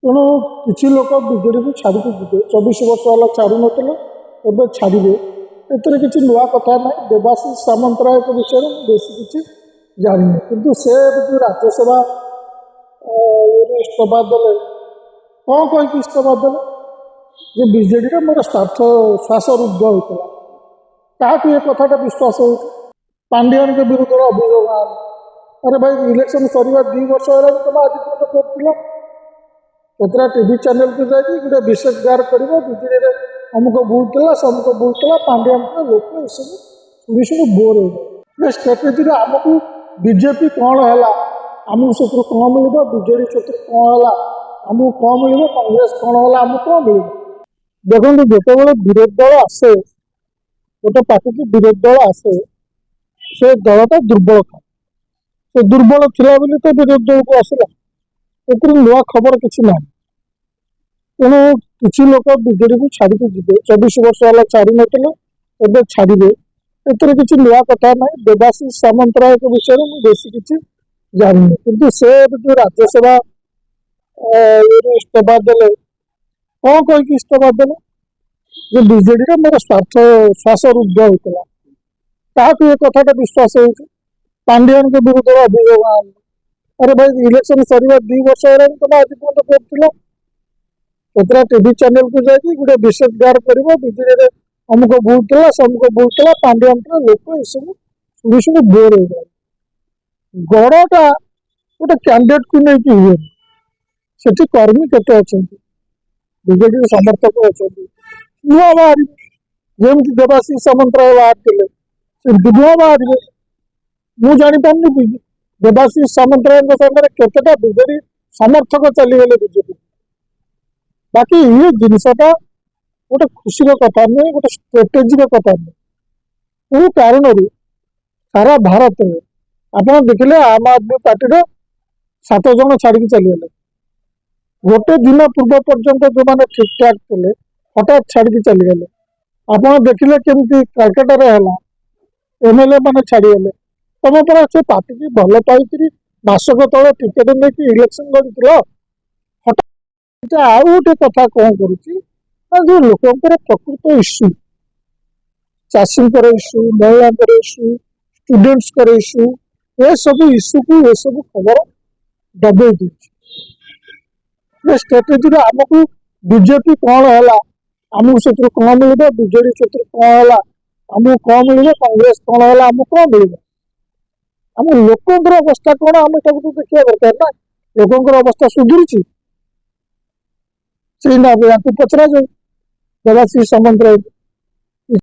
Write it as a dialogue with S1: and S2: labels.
S1: ତେଣୁ କିଛି ଲୋକ ବିଜେଡ଼ିକୁ ଛାଡ଼ିକି ଯିବେ। 24 ବର୍ଷ ହେଲା ଛାଡ଼ୁ ନଥିଲେ, ଏବେ ଛାଡ଼ିବେ। ଏଥିରେ କିଛି ନୂଆ କଥା ନାହିଁ। ଦେବାଶିଷ ସାମନ୍ତରାୟଙ୍କ ବିଷୟରେ ମୁଁ ବେଶୀ କିଛି ଜାଣିନି, କିନ୍ତୁ ସେ ଯେଉଁ ରାଜ୍ୟସଭା ଇସ୍ତଫା ଦେଲେ, କ'ଣ କହିକି ଇସ୍ତଫା ଦେଲେ ଯେ ବିଜେଡ଼ିରେ ମୋର ଶ୍ୱାସରୁଦ୍ଧ ହୋଇଥିଲା। କାହାକୁ ଏ କଥାଟା ବିଶ୍ୱାସ ହେଉଛି? ପାଣ୍ଡିଆନଙ୍କ ବିରୁଦ୍ଧରେ ଅଭିଯୋଗ ଆଣିଲେ। ଆରେ ଭାଇ, ଇଲେକ୍ସନ୍ ସରିବା 2 ବର୍ଷ ହେଲାଣି, ତୁମେ ଆଜି ପର୍ଯ୍ୟନ୍ତ କରୁଥିଲ। କେତେଟା ଟିଭି ଚ୍ୟାନେଲକୁ ଯାଇକି ଗୋଟେ ବିଶେଷ ଗାର କରିବ, ବିଜେଡ଼ିରେ ଅମୁକ ଭୁଲ ଥିଲା, ସମୁକ ଭୁଲ ଥିଲା, ପାଣ୍ଡିଆନଙ୍କ ଲୋକ ଏସବୁ ଶୁଣି ବୋର ହେଇଗଲେ। ଷ୍ଟ୍ରାଟେଜିରେ ଆମକୁ ବିଜେପି କ'ଣ ହେଲା, ଆମକୁ ସେଥିରୁ କ'ଣ ମିଳିବ? ବିଜେଡ଼ି ସେଥିରୁ କ'ଣ ହେଲା, ଆମକୁ କ'ଣ ମିଳିବ? କଂଗ୍ରେସ କ'ଣ ହେଲା, ଆମକୁ କ'ଣ ମିଳିବ? ଦେଖନ୍ତୁ, ଯେତେବେଳେ ବିରୋଧୀ ଦଳ ଆସେ, ଗୋଟେ ପାର୍ଟିକି ବିରୋଧୀ ଦଳ ଆସେ, ସେ ଦଳଟା ଦୁର୍ବଳ ଥାଏ। ସେ ଦୁର୍ବଳ ଥିଲା ବୋଲି ତ ବିରୋଧୀ ଦଳକୁ ଆସିଲା। ଏଥିରେ ନୂଆ ଖବର କିଛି ନାହିଁ। ତେଣୁ କିଛି ଲୋକ ବିଜେଡ଼ିକୁ ଛାଡ଼ିକି ଯିବେ। 24 ବର୍ଷ ହେଲା ଛାଡ଼ି ନଥିଲେ, ଏବେ ଛାଡ଼ିବେ। ଏଥିରେ କିଛି ନୂଆ କଥା ନାହିଁ। ଦେବାଶିଷ ସାମନ୍ତରାୟଙ୍କ ବିଷୟରେ ମୁଁ ବେଶୀ କିଛି ଜାଣିନି, କିନ୍ତୁ ସେ ଯେଉଁ ରାଜ୍ୟସଭା ଇସ୍ତଫା ଦେଲେ, କ'ଣ କହିକି ଇସ୍ତଫା ଦେଲେ ଯେ ବିଜେଡ଼ିରେ ମୋର ଶ୍ୱାସରୁଦ୍ଧ ହୋଇଥିଲା। କାହାକୁ ଏ କଥାଟା ବିଶ୍ୱାସ ହେଉଛି? ପାଣ୍ଡିଆନଙ୍କ ବିରୁଦ୍ଧରେ ଅଭିଯୋଗ ଆଣିଲେ। ଆରେ ଭାଇ, ଇଲେକ୍ସନ୍ ସରିବା 2 ବର୍ଷ ହେଲାଣି, ତୁମେ ଆଜି ପର୍ଯ୍ୟନ୍ତ କରୁଥିଲ। କେତେଟା ଟିଭି ଚ୍ୟାନେଲକୁ ଯାଇକି ଗୋଟେ ବିଶେଷ ଗାର କରିବ, ବିଜେଡ଼ିରେ ଅମୁକ ଭୁଲ ଥିଲା, ସମୁକ ଭୁଲ ଥିଲା, ପାଣ୍ଡିଆନଙ୍କ ଲୋକ ଏସବୁ ଶୁଣି ବୋର ହେଇଗଲେ। ଗଡ଼ଟା ଗୋଟେ କ୍ୟାଣ୍ଡିଡେଟ୍କୁ ନେଇକି ହୁଏନି। ସେଠି କର୍ମୀ କେତେ ଅଛନ୍ତି, ବିଜେଡିର ସମର୍ଥକ ଅଛନ୍ତି, ନୂଆ ବାହାରିବେ। ଯେମିତି ଦେବାଶିଷ ସାମନ୍ତରାୟ ବାହାରିଥିଲେ, ସେମିତି ନୂଆ ବାହାରିବେ। ମୁଁ ଜାଣିପାରୁନି ଦେବାଶିଷ ସାମନ୍ତରାୟଙ୍କ ସାଙ୍ଗରେ କେତେଟା ବିଜେଡି ସମର୍ଥକ ଚାଲିଗଲେ ବିଜେପି। ବାକି ଇଏ ଜିନିଷଟା ଗୋଟେ ଖୁସିର କଥା ନୁହେଁ, ଗୋଟେ ଷ୍ଟ୍ରାଟେଜିର କଥା ନୁହେଁ। କୋଉ କାରଣରୁ ସାରା ଭାରତରେ ଆପଣ ଦେଖିଲେ ଆମ୍ ଆଦମୀ ପାର୍ଟିର 7 ଜଣ ଛାଡ଼ିକି ଚାଲିଗଲେ। ଗୋଟେ ଦିନ ପୂର୍ବ ପର୍ଯ୍ୟନ୍ତ ଯେଉଁମାନେ ଠିକଠାକ୍ ଥିଲେ, ହଠାତ୍ ଛାଡ଼ିକି ଚାଲିଗଲେ। ଆପଣ ଦେଖିଲେ କେମିତି କାଲକାଟାରେ ହେଲା, MLA ମାନେ ଛାଡ଼ିଗଲେ। ତମେ ପରା ସେ ପାର୍ଟିକି ଭଲ ପାଇକିରି ମାସକ ତଳେ ଟିକେଟ ନେଇକି ଇଲେକ୍ସନ୍ ଲଢ଼ିଥିଲ। ହଠାତ୍ ଆଉ ଗୋଟେ କଥା କ'ଣ କରୁଛି ନା, ଯେଉଁ ଲୋକଙ୍କର ପ୍ରକୃତ ଇସ୍ୟୁ, ଚାଷୀଙ୍କର ଇସ୍ୟୁ, ମହିଳାଙ୍କର ଇସ୍ୟୁ, ଷ୍ଟୁଡେଣ୍ଟସ୍ଙ୍କର ଇସ୍ୟୁ, ଏସବୁ ଇସ୍ୟୁକୁ ଏସବୁ ଖବର ଦବେଇ ଦେଉଛି। ଷ୍ଟ୍ରାଟେଜିରେ ଆମକୁ ବିଜେପି କ'ଣ ହେଲା, ଆମକୁ ସେଥିରୁ କ'ଣ ମିଳିବ? ବିଜେଡି ସେଥିରୁ କ'ଣ ହେଲା, ଆମକୁ କ'ଣ ମିଳିବ? କଂଗ୍ରେସ କ'ଣ ହେଲା, ଆମକୁ କ'ଣ ମିଳିବ? ଆମ ଲୋକଙ୍କର ଅବସ୍ଥା କ'ଣ, ଆମେ ତାକୁ ତ ଦେଖିବା ଦରକାର ନା। ଲୋକଙ୍କର ଅବସ୍ଥା ସୁଧୁରିଛି? ସେଇ ନା ୟାକୁ ପଚରାଯାଉ ଦେବାଶିଷ ସାମନ୍ତରାୟ।